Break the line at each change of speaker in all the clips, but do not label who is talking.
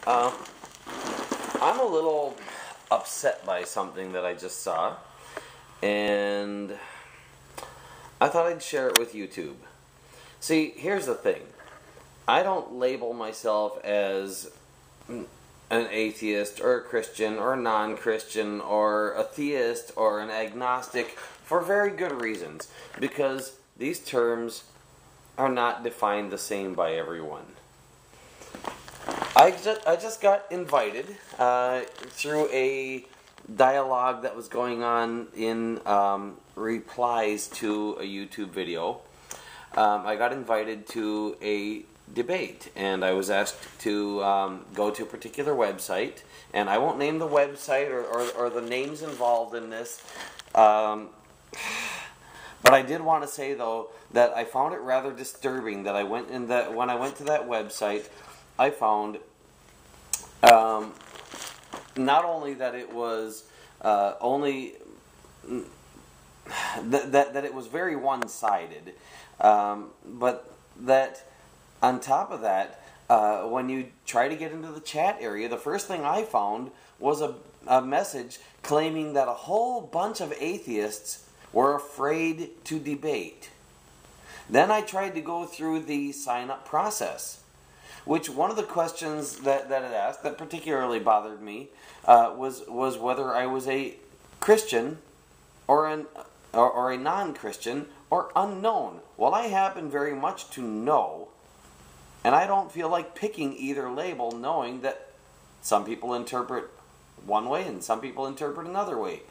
Um, I'm a little upset by something that I just saw, and I thought I'd share it with YouTube. See, here's the thing. I don't label myself as an atheist or a Christian or a non-Christian or a theist or an agnostic for very good reasons, because these terms are not defined the same by everyone. I just got invited through a dialogue that was going on in replies to a YouTube video. I got invited to a debate, and I was asked to go to a particular website, and I won't name the website or the names involved in this, but I did want to say, though, that I found it rather disturbing that when I went to that website, I found not only that it was that it was very one-sided, but that on top of that, when you try to get into the chat area, the first thing I found was a message claiming that a whole bunch of atheists were afraid to debate. Then I tried to go through the sign-up process, which one of the questions that it asked that particularly bothered me was whether I was a Christian or a non-Christian or unknown. Well, I happen very much to know, and I don't feel like picking either label, knowing that some people interpret one way and some people interpret another way.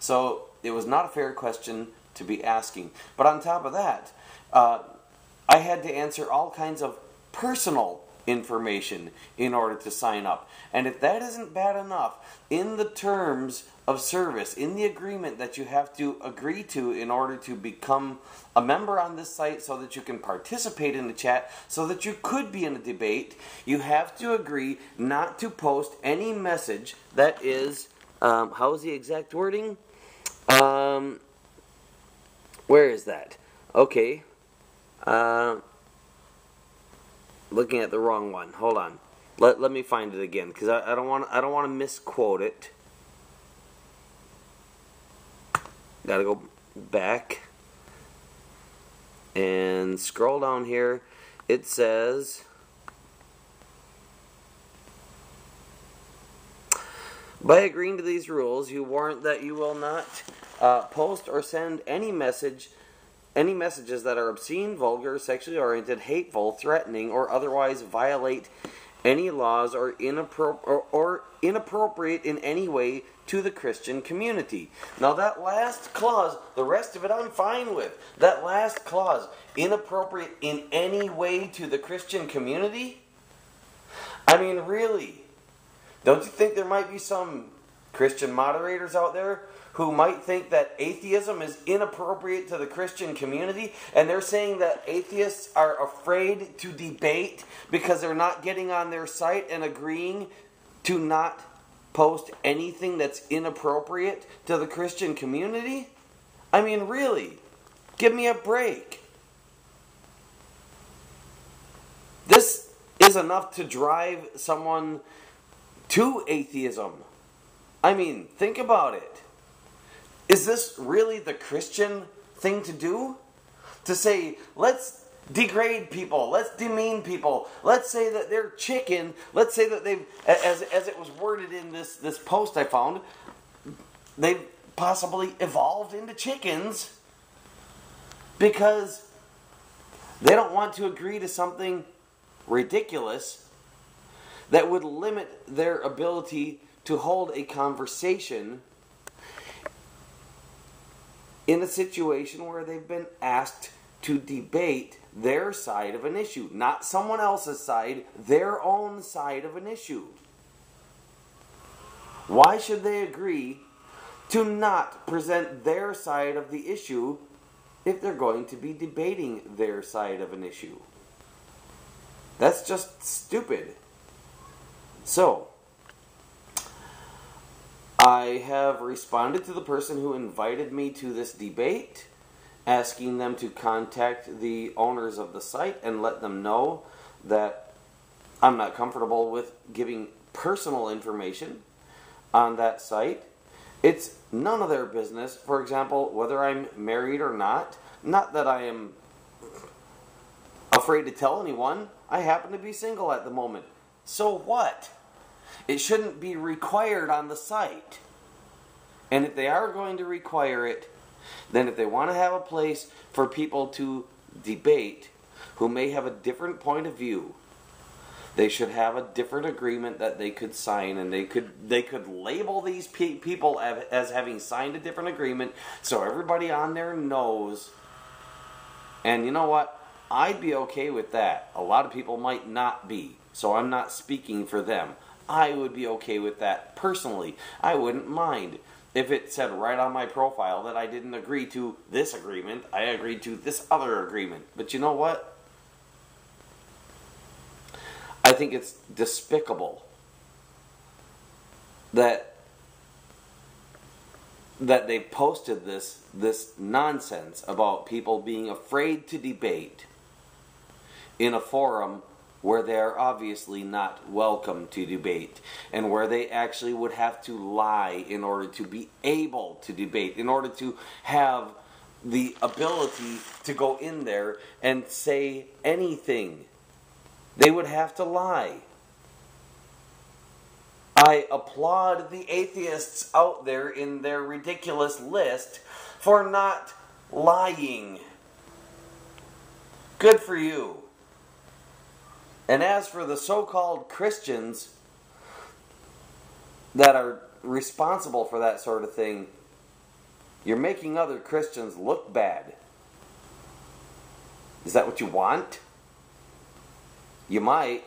So it was not a fair question to be asking. But on top of that, I had to answer all kinds of personal information in order to sign up. And if that isn't bad enough, in the terms of service, in the agreement that you have to agree to in order to become a member on this site so that you can participate in the chat, so that you could be in a debate, you have to agree not to post any message that is, how's the exact wording? Where is that? Okay. Looking at the wrong one. Hold on. Let me find it again, because I don't want to misquote it. Got to go back and scroll down here. It says, by agreeing to these rules, you warrant that you will not post or send any messages that are obscene, vulgar, sexually oriented, hateful, threatening, or otherwise violate any laws or inappropriate in any way to the Christian community. Now that last clause, the rest of it I'm fine with. That last clause, inappropriate in any way to the Christian community? I mean, really? Don't you think there might be some Christian moderators out there who might think that atheism is inappropriate to the Christian community, and they're saying that atheists are afraid to debate because they're not getting on their site and agreeing to not post anything that's inappropriate to the Christian community? I mean, really? Give me a break. This is enough to drive someone to atheism. I mean, think about it. Is this really the Christian thing to do? To say, let's degrade people, let's demean people, let's say that they're chicken, let's say that they've, as it was worded in this post I found, they've possibly evolved into chickens because they don't want to agree to something ridiculous that would limit their ability to hold a conversation in a situation where they've been asked to debate their side of an issue. Not someone else's side, their own side of an issue. Why should they agree to not present their side of the issue if they're going to be debating their side of an issue? That's just stupid. So, I have responded to the person who invited me to this debate, asking them to contact the owners of the site and let them know that I'm not comfortable with giving personal information on that site. It's none of their business, for example, whether I'm married or not. Not that I am afraid to tell anyone. I happen to be single at the moment. So what? It shouldn't be required on the site. And if they are going to require it, then if they want to have a place for people to debate who may have a different point of view, they should have a different agreement that they could sign, and they could label these people as having signed a different agreement so everybody on there knows. And you know what? I'd be okay with that. A lot of people might not be, so I'm not speaking for them. I would be okay with that personally. I wouldn't mind if it said right on my profile that I didn't agree to this agreement, I agreed to this other agreement. But you know what? I think it's despicable that they posted this nonsense about people being afraid to debate in a forum where they are obviously not welcome to debate, and where they actually would have to lie in order to be able to debate, in order to have the ability to go in there and say anything. They would have to lie. I applaud the atheists out there in their ridiculous list for not lying. Good for you. And as for the so-called Christians that are responsible for that sort of thing, you're making other Christians look bad. Is that what you want? You might.